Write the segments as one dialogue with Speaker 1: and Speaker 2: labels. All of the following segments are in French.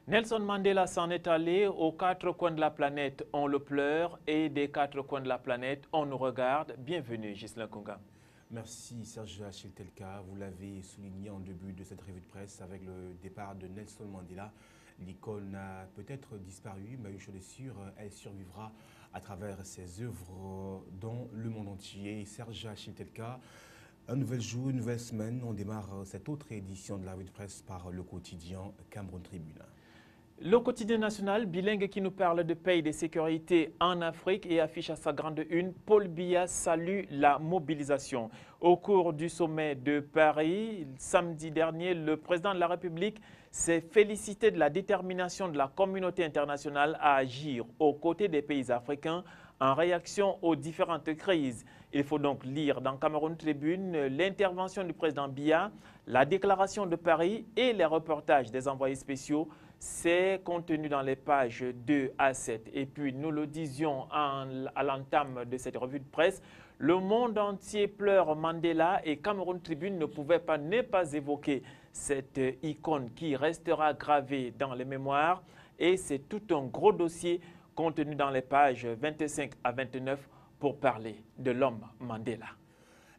Speaker 1: Nelson Mandela s'en est allé aux quatre coins de la planète. On le pleure et des quatre coins de la planète, on nous regarde. Bienvenue, Ghislain Kunga.
Speaker 2: Merci Serge Achille Telka. Vous l'avez souligné en début de cette revue de presse avec le départ de Nelson Mandela. L'icône a peut-être disparu, mais une chose est sûre, elle survivra à travers ses œuvres dans le monde entier. Serge Achille Telka, un nouvel jour, une nouvelle semaine. On démarre cette autre édition de la revue de presse par le quotidien Cameroun Tribune.
Speaker 1: Le quotidien national bilingue qui nous parle de paix et de sécurité en Afrique et affiche à sa grande une, Paul Biya salue la mobilisation. Au cours du sommet de Paris, samedi dernier, le président de la République s'est félicité de la détermination de la communauté internationale à agir aux côtés des pays africains en réaction aux différentes crises. Il faut donc lire dans Cameroun Tribune l'intervention du président Biya, la déclaration de Paris et les reportages des envoyés spéciaux. C'est contenu dans les pages 2 à 7. Et puis, nous le disions à l'entame de cette revue de presse, le monde entier pleure Mandela et Cameroun Tribune ne pas évoquer cette icône qui restera gravée dans les mémoires. Et c'est tout un gros dossier contenu dans les pages 25 à 29 pour parler de l'homme Mandela.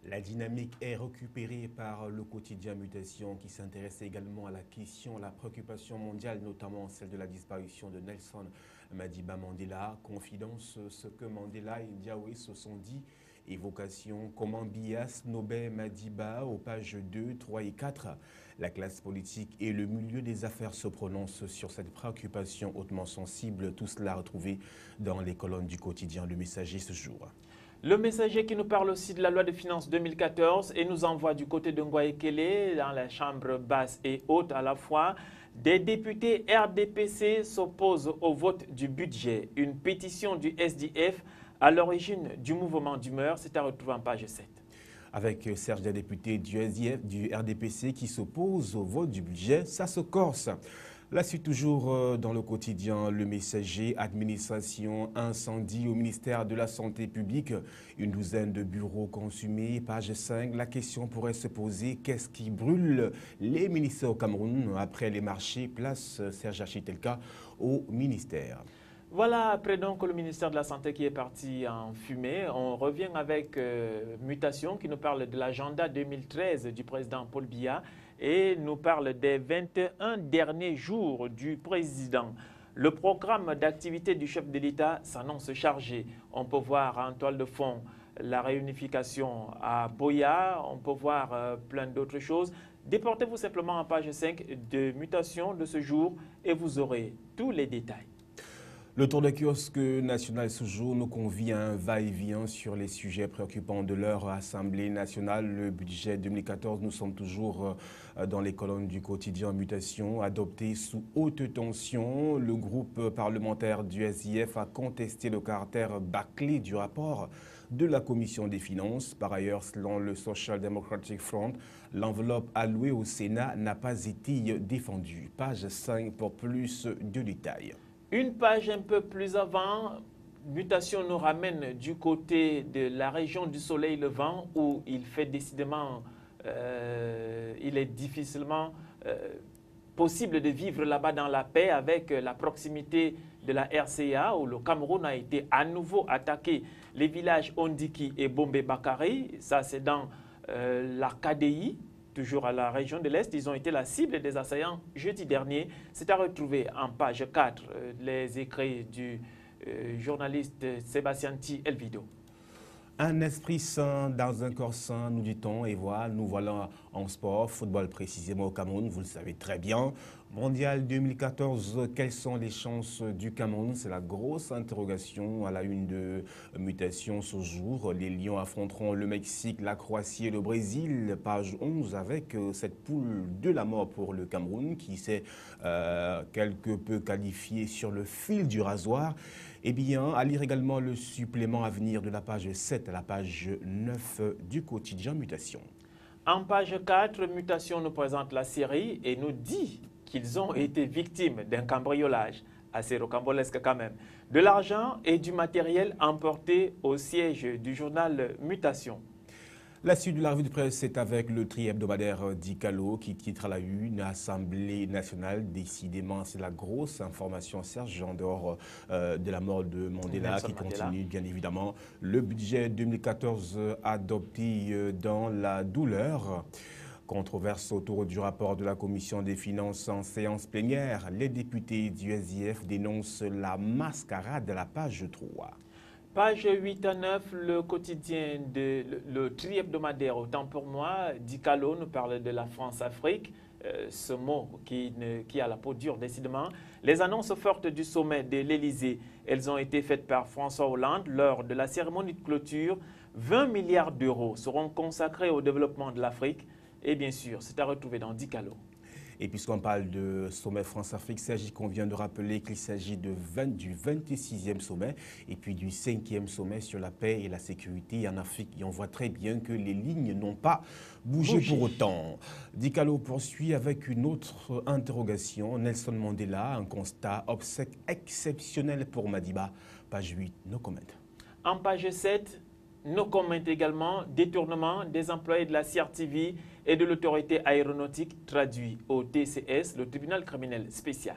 Speaker 2: La dynamique est récupérée par le quotidien Mutation qui s'intéresse également à la question, la préoccupation mondiale, notamment celle de la disparition de Nelson Madiba Mandela. Confidence, ce que Mandela et Diawé se sont dit. Évocation, comment Biya snobait Madiba aux pages 2, 3 et 4. La classe politique et le milieu des affaires se prononcent sur cette préoccupation hautement sensible. Tout cela retrouvé dans les colonnes du quotidien Le Messager ce jour.
Speaker 1: Le Messager qui nous parle aussi de la loi de finances 2014 et nous envoie du côté de Ngwaekele, dans la chambre basse et haute à la fois. Des députés RDPC s'opposent au vote du budget. Une pétition du SDF à l'origine du mouvement d'humeur, c'est à retrouver en page 7.
Speaker 2: Avec Serge, des députés du SDF, du RDPC qui s'opposent au vote du budget, ça se corse. La suite toujours dans le quotidien Le Messager, administration, incendie au ministère de la Santé publique, une douzaine de bureaux consumés, page 5. La question pourrait se poser, qu'est-ce qui brûle les ministères au Cameroun après les marchés? Place Serge Achille Telka au ministère.
Speaker 1: Voilà, après donc le ministère de la Santé qui est parti en fumée, on revient avec Mutation qui nous parle de l'agenda 2013 du président Paul Biya et nous parle des 21 derniers jours du président. Le programme d'activité du chef de l'État s'annonce chargé. On peut voir en toile de fond la réunification à Boya, on peut voir plein d'autres choses. Déportez-vous simplement en page 5 de Mutation de ce jour et vous aurez tous les détails.
Speaker 2: Le tour de kiosque national ce jour nous convie à un va-et-vient sur les sujets préoccupants de leur Assemblée nationale. Le budget 2014, nous sommes toujours dans les colonnes du quotidien Mutation, adopté sous haute tension. Le groupe parlementaire du SIF a contesté le caractère bâclé du rapport de la Commission des finances. Par ailleurs, selon le Social Democratic Front, l'enveloppe allouée au Sénat n'a pas été défendue. Page 5 pour plus de détails.
Speaker 1: Une page un peu plus avant, Mutation nous ramène du côté de la région du soleil levant où il fait décidément, il est difficilement possible de vivre là-bas dans la paix avec la proximité de la RCA où le Cameroun a été à nouveau attaqué. Les villages Ondiki et Bombé Bakari, ça c'est dans la KDI. Toujours à la région de l'Est, ils ont été la cible des assaillants jeudi dernier. C'est à retrouver en page 4 les écrits du journaliste Sébastien Ti Elvido.
Speaker 2: Un esprit sain dans un corps sain, nous dit-on, et voilà, nous voilà en sport, football précisément au Cameroun, vous le savez très bien. Mondial 2014, quelles sont les chances du Cameroun? C'est la grosse interrogation à la une de Mutation ce jour. Les Lions affronteront le Mexique, la Croatie et le Brésil, page 11, avec cette poule de la mort pour le Cameroun qui s'est quelque peu qualifié sur le fil du rasoir. Eh bien, à lire également le supplément à venir de la page 7 à la page 9 du quotidien Mutation.
Speaker 1: En page 4, Mutation nous présente la série et nous dit qu'ils ont été victimes d'un cambriolage, assez rocambolesque quand même, de l'argent et du matériel emportés au siège du journal Mutation.
Speaker 2: La suite de la revue de presse, c'est avec le tri-hebdomadaire d'Icalo qui titre à la une Assemblée nationale. Décidément, c'est la grosse information, Serge, en dehors de la mort de Mandela
Speaker 1: Nelson
Speaker 2: qui
Speaker 1: Mandela.
Speaker 2: continue, bien évidemment. Le budget 2014 adopté dans la douleur. Controverse autour du rapport de la Commission des finances en séance plénière. Les députés du SDF dénoncent la mascarade de la page 3.
Speaker 1: Page 8 à 9, le quotidien, le tri-hebdomadaire, autant pour moi, d'Icalo nous parle de la France-Afrique, ce mot qui a la peau dure décidément. Les annonces fortes du sommet de l'Élysée, elles ont été faites par François Hollande lors de la cérémonie de clôture. 20 milliards d'euros seront consacrés au développement de l'Afrique et bien sûr, c'est à retrouver dans d'Icalo.
Speaker 2: Et puisqu'on parle de sommet France-Afrique, il s'agit qu'on vient de rappeler qu'il s'agit du 26e sommet et puis du 5e sommet sur la paix et la sécurité en Afrique. Et on voit très bien que les lignes n'ont pas bougé pour autant. D'Icalo poursuit avec une autre interrogation. Nelson Mandela, un constat obsèque exceptionnel pour Madiba. Page 8, no comment.
Speaker 1: En page 7, nos comments également, détournement des employés de la CRTV et de l'autorité aéronautique traduit au TCS, le tribunal criminel spécial.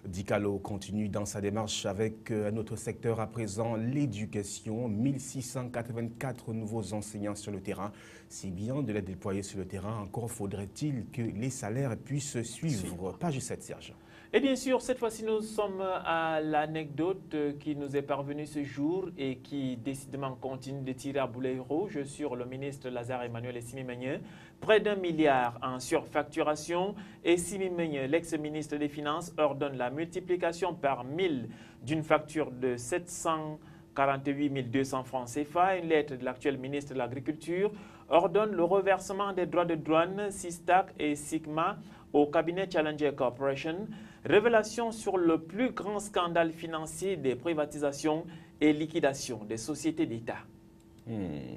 Speaker 2: D'Icalo continue dans sa démarche avec un autre secteur à présent, l'éducation. 1684 nouveaux enseignants sur le terrain. C'est bien de les déployer sur le terrain. Encore faudrait-il que les salaires puissent suivre. Page 7, Serge.
Speaker 1: Et bien sûr, cette fois-ci, nous sommes à l'anecdote qui nous est parvenue ce jour et qui décidément continue de tirer à boulet rouge sur le ministre Lazare Emmanuel Simi-Meignen. Près d'1 milliard en surfacturation et Simi-Meignen, l'ex-ministre des Finances, ordonne la multiplication par 1000 d'une facture de 748 200 francs CFA. Une lettre de l'actuel ministre de l'Agriculture ordonne le reversement des droits de douane Systach et Sigma au cabinet Challenger Corporation. Révélation sur le plus grand scandale financier des privatisations et liquidations des sociétés d'État.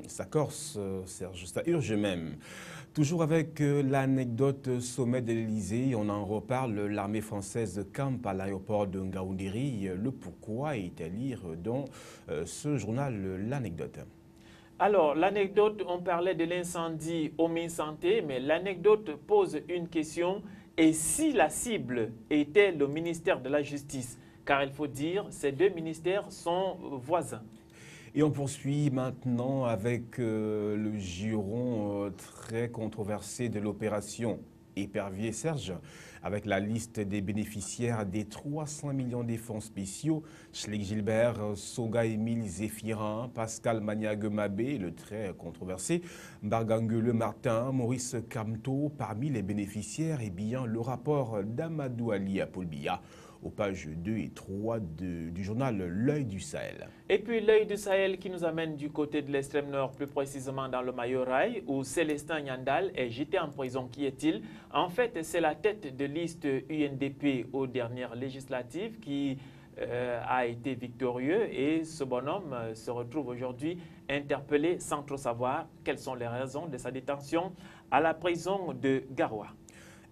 Speaker 2: Ça corse, Serge, ça urge même. Toujours avec l'anecdote sommet de l'Élysée, on en reparle, l'armée française campe à l'aéroport de Ngaoundéry. Le pourquoi est à lire dans ce journal, l'anecdote.
Speaker 1: Alors, l'anecdote, on parlait de l'incendie au Santé, mais l'anecdote pose une question. Et si la cible était le ministère de la Justice? Car il faut dire, ces deux ministères sont voisins.
Speaker 2: Et on poursuit maintenant avec le giron très controversé de l'opération Épervier Serge, avec la liste des bénéficiaires des 300 millions des fonds spéciaux. Schleck Gilbert, Soga Émile Zéphirin, Pascal Maniague-Mabé, le très controversé, Bargangue Martin, Maurice Kamto. Parmi les bénéficiaires, et bien le rapport d'Amadou Ali à Paul Biya, aux pages 2 et 3 du journal L'Œil du Sahel.
Speaker 1: Et puis L'Œil du Sahel qui nous amène du côté de l'extrême nord, plus précisément dans le Mayoraï, où Célestin Nyandal est jeté en prison. Qui est-il? En fait, c'est la tête de liste UNDP aux dernières législatives qui a été victorieux et ce bonhomme se retrouve aujourd'hui interpellé sans trop savoir quelles sont les raisons de sa détention à la prison de Garoua.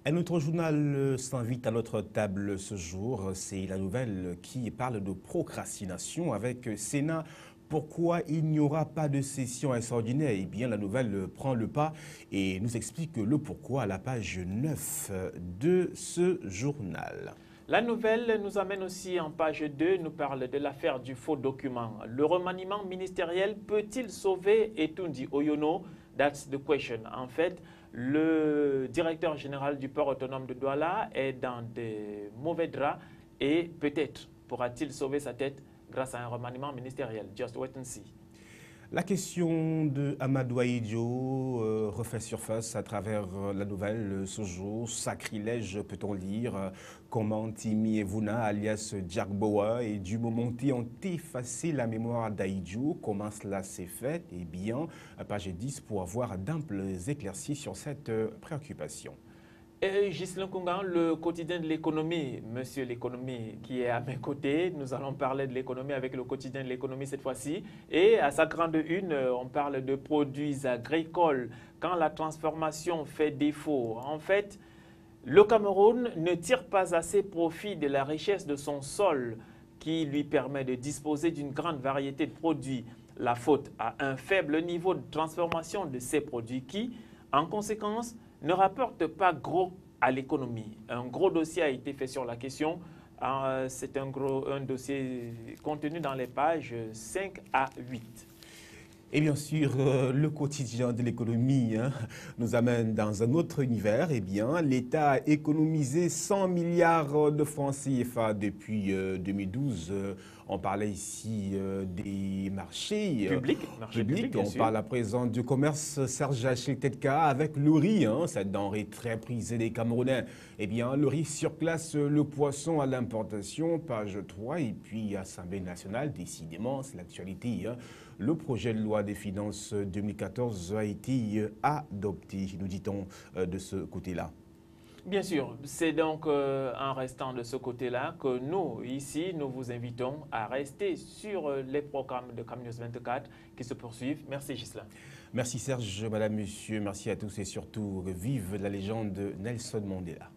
Speaker 2: Un autre journal s'invite à notre table ce jour, c'est la nouvelle qui parle de procrastination avec Sénat. Pourquoi il n'y aura pas de session extraordinaire? Eh bien, la nouvelle prend le pas et nous explique le pourquoi à la page 9 de ce journal.
Speaker 1: La nouvelle nous amène aussi en page 2, nous parle de l'affaire du faux document. Le remaniement ministériel peut-il sauver Etundi Oyono? That's the question. En fait, le directeur général du port autonome de Douala est dans des mauvais draps et peut-être pourra-t-il sauver sa tête grâce à un remaniement ministériel. Just wait and see.
Speaker 2: La question de Amadou Ahidjo refait surface à travers la nouvelle ce jour. Sacrilège, peut-on lire. Comment Timi Evuna, alias Jack Boa et Dumo Monté ont effacé la mémoire d'Ahidjo. Comment cela s'est fait? Eh bien, page 10 pour avoir d'amples éclaircies sur cette préoccupation.
Speaker 1: Et Ghislain Koungan, le quotidien de l'économie, monsieur l'économie qui est à mes côtés. Nous allons parler de l'économie avec le quotidien de l'économie cette fois-ci. Et à sa grande une, on parle de produits agricoles quand la transformation fait défaut. En fait, le Cameroun ne tire pas assez profit de la richesse de son sol qui lui permet de disposer d'une grande variété de produits la faute à un faible niveau de transformation de ces produits qui, en conséquence, ne rapportent pas gros à l'économie. Un gros dossier a été fait sur la question. C'est un dossier contenu dans les pages 5 à 8.
Speaker 2: Et bien sûr, le quotidien de l'économie nous amène dans un autre univers. Eh bien, l'État a économisé 100 milliards de francs CFA depuis 2012. On parlait ici des marchés publics. On parle à présent du commerce. Serge Achille-Tetka avec le riz, cette denrée très prisée des Camerounais. Eh bien, le riz surclasse le poisson à l'importation, page 3. Et puis, Assemblée nationale, décidément, c'est l'actualité. Le projet de loi des finances 2014 a été adopté, nous dit-on, de ce côté-là.
Speaker 1: Bien sûr, c'est donc en restant de ce côté-là que nous, ici, nous vous invitons à rester sur les programmes de CAM News 24 qui se poursuivent. Merci Ghislain.
Speaker 2: Merci Serge, madame, monsieur, merci à tous et surtout vive la légende de Nelson Mandela.